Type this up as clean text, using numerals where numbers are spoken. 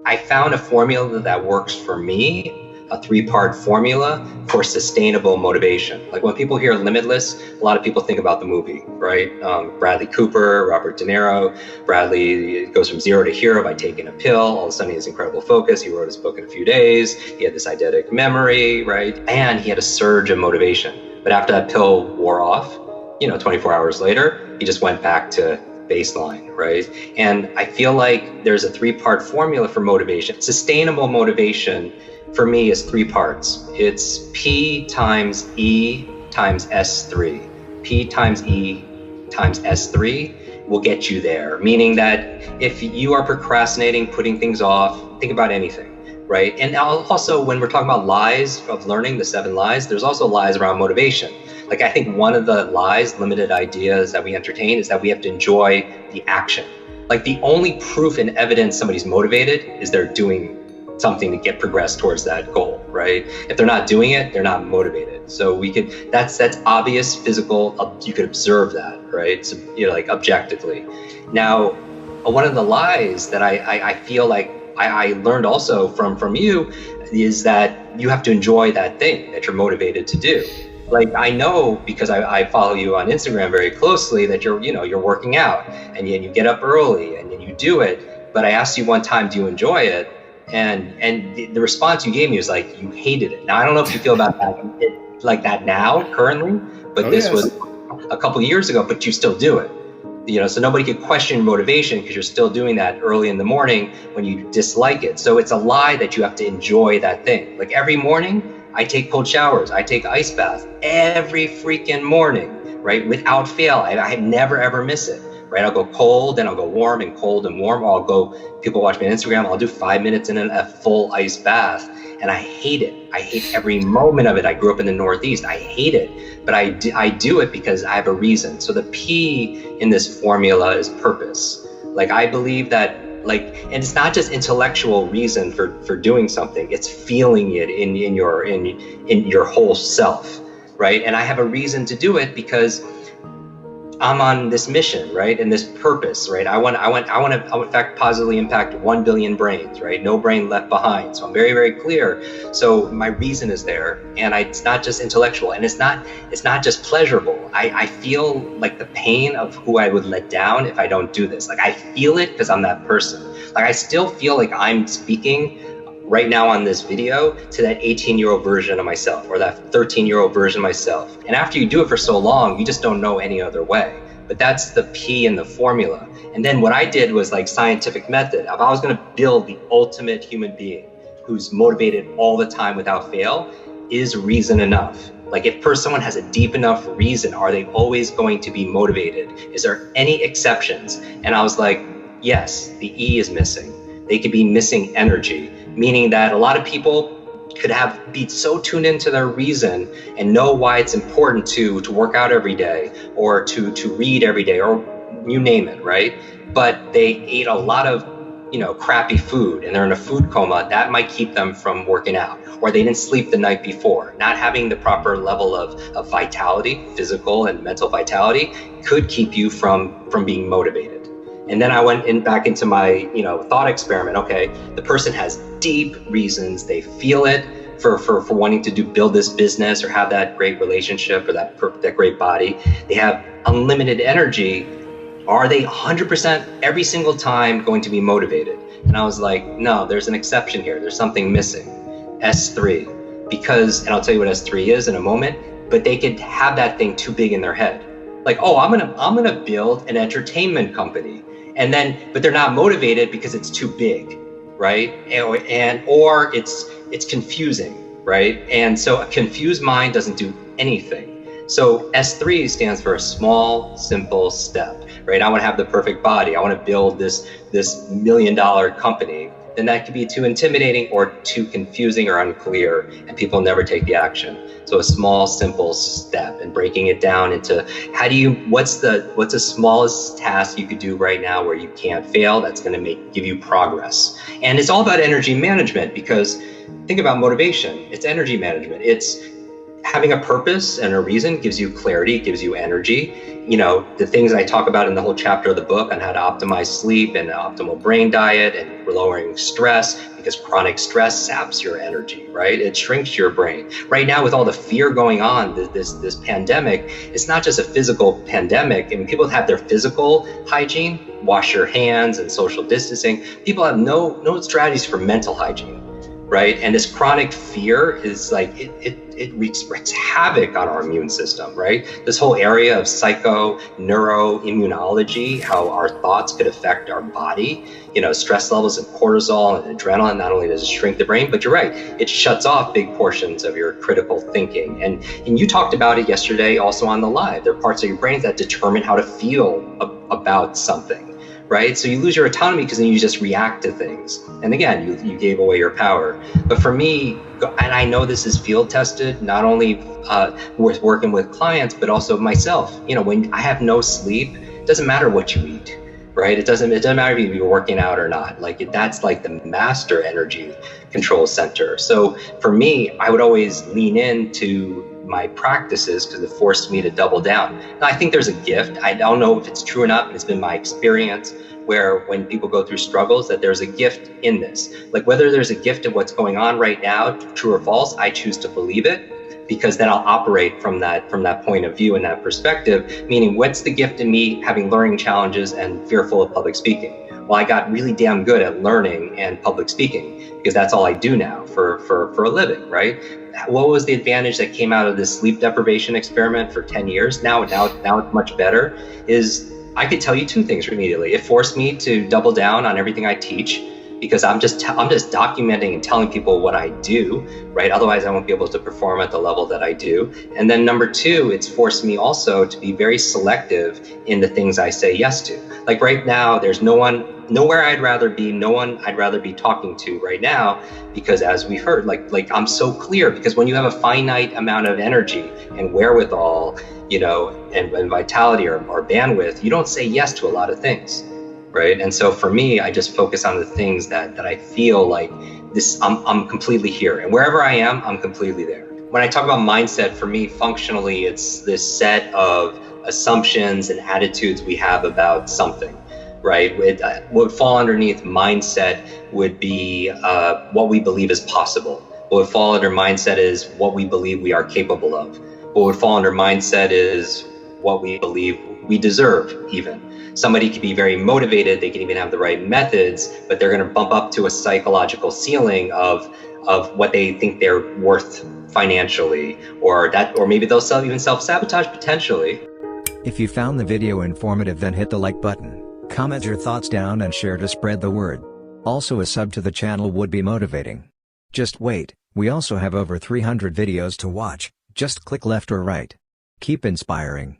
I found a formula that works for me, a 3-part formula for sustainable motivation. Like when people hear limitless, a lot of people think about the movie, right? Bradley Cooper, Robert De Niro. Bradley goes from 0 to hero by taking a pill. All of a sudden he has incredible focus. He wrote his book in a few days. He had this eidetic memory, right? And he had a surge of motivation. But after that pill wore off, 24 hours later, he just went back to baseline, right? And I feel like there's a 3-part formula for motivation. Sustainable motivation for me is 3 parts. It's P times E times S3. P times E times S3 will get you there. Meaning that if you are procrastinating, putting things off, think about anything, right? And also when we're talking about lies of learning, the 7 lies, there's also lies around motivation. Like I think one of the lies, limited ideas that we entertain is that we have to enjoy the action. Like the only proof and evidence somebody's motivated is they're doing something to get progressed towards that goal, right? If they're not doing it, they're not motivated. So that's obvious, physical, you could observe that, right? So, like objectively. Now, one of the lies that I feel like I learned also from you is that you have to enjoy that thing that you're motivated to do. Like I know because I follow you on Instagram very closely that you're working out and you get up early and you do it. But I asked you one time, do you enjoy it? And the response you gave me was like, you hated it. Now, I don't know if you feel about that like that now, currently, but this was a couple of years ago, but you still do it. So nobody could question motivation because you're still doing that early in the morning when you dislike it. So it's a lie that you have to enjoy that thing. Like every morning, I take cold showers, I take ice baths every freaking morning, right? Without fail, I never ever miss it. Right, I'll go cold, then I'll go warm and cold and warm. Or I'll go, people watch me on Instagram, I'll do 5 minutes in a full ice bath. And I hate it. I hate every moment of it. I grew up in the Northeast. I hate it. But I do it because I have a reason. So the P in this formula is purpose. Like I believe that, and it's not just intellectual reason for doing something. It's feeling it in your whole self, right? And I have a reason to do it because I'm on this mission, right? And this purpose, right? I want to in fact positively impact 1 billion brains, right? No brain left behind. So I'm very, very clear. So my reason is there, and it's not just intellectual, and it's not just pleasurable. I feel like the pain of who I would let down if I don't do this. Like I feel it because I'm that person. Like I still feel like I'm speaking right now on this video to that 18-year-old version of myself or that 13-year-old version of myself. And after you do it for so long, you just don't know any other way. But that's the P in the formula. And then what I did was like scientific method. If I was going to build the ultimate human being who's motivated all the time without fail, is reason enough? Like if someone has a deep enough reason, are they always going to be motivated? Is there any exceptions? And I was like, yes, the E is missing. They could be missing energy. Meaning that a lot of people could be so tuned into their reason and know why it's important to work out every day or to read every day or you name it, right? But they ate a lot of crappy food and they're in a food coma. That might keep them from working out, or they didn't sleep the night before. Not having the proper level of vitality, physical and mental vitality, could keep you from being motivated. And then I went back into my, thought experiment. Okay, the person has deep reasons. They feel it for wanting to build this business or have that great relationship or that great body. They have unlimited energy. Are they 100% every single time going to be motivated? And I was like, no, there's an exception here. There's something missing. S3, and I'll tell you what S3 is in a moment, but they could have that thing too big in their head. Like, oh, I'm gonna build an entertainment company. But they're not motivated because it's too big, right? Or it's confusing, right? And so a confused mind doesn't do anything. So S3 stands for a small, simple step, right? I want to have the perfect body. I want to build this $1 million company. Then that could be too intimidating or too confusing or unclear, and people never take the action. So a small, simple step, and breaking it down into what's the smallest task you could do right now where you can't fail that's going to give you progress. And it's all about energy management, because think about motivation. It's energy management. It's having a purpose and a reason gives you clarity, gives you energy. You know, the things I talk about in the whole chapter of the book on how to optimize sleep and an optimal brain diet and lowering stress, because chronic stress saps your energy, right? It shrinks your brain. Right now, with all the fear going on, this pandemic, it's not just a physical pandemic. I mean, people have their physical hygiene, wash your hands and social distancing. People have no strategies for mental hygiene, right? And this chronic fear is like, it wreaks havoc on our immune system, right? This whole area of neuroimmunology, how our thoughts could affect our body, you know, stress levels of cortisol and adrenaline, not only does it shrink the brain, but you're right, it shuts off big portions of your critical thinking. And you talked about it yesterday also on the live. There are parts of your brain that determine how to feel about something, right? So you lose your autonomy because then you just react to things. And again, you gave away your power. But for me, and I know this is field tested, not only with working with clients, but also myself. You know, when I have no sleep, it doesn't matter what you eat, right? It doesn't matter if you're working out or not. Like that's like the master energy control center. So for me, I would always lean into my practices because it forced me to double down. Now, I think there's a gift. I don't know if it's true or not, but it's been my experience where when people go through struggles, that there's a gift in this. Like whether there's a gift in what's going on right now, true or false, I choose to believe it, because then I'll operate from that point of view and that perspective, meaning what's the gift in me having learning challenges and fearful of public speaking? Well, I got really damn good at learning and public speaking because that's all I do now for a living, right? What was the advantage that came out of this sleep deprivation experiment for 10 years? Now it's much better. Is I could tell you two things immediately. It forced me to double down on everything I teach, because I'm just documenting and telling people what I do, right? Otherwise, I won't be able to perform at the level that I do. And then number two, it's forced me also to be very selective in the things I say yes to. Like right now, there's nowhere I'd rather be, no one I'd rather be talking to right now, because as we heard, like I'm so clear, because when you have a finite amount of energy and wherewithal, you know, and vitality or bandwidth, you don't say yes to a lot of things. Right. And so for me, I just focus on the things that I feel like this, I'm completely here. And wherever I am, I'm completely there. When I talk about mindset, for me, functionally, it's this set of assumptions and attitudes we have about something, right? What would fall underneath mindset would be what we believe is possible. What would fall under mindset is what we believe we are capable of. What would fall under mindset is what we believe we deserve even. Somebody could be very motivated, they can even have the right methods, but they're gonna bump up to a psychological ceiling of what they think they're worth financially, or maybe they'll even self-sabotage potentially. If you found the video informative, then hit the like button, comment your thoughts down and share to spread the word. Also, a sub to the channel would be motivating. Just wait, we also have over 300 videos to watch, just click left or right. Keep inspiring.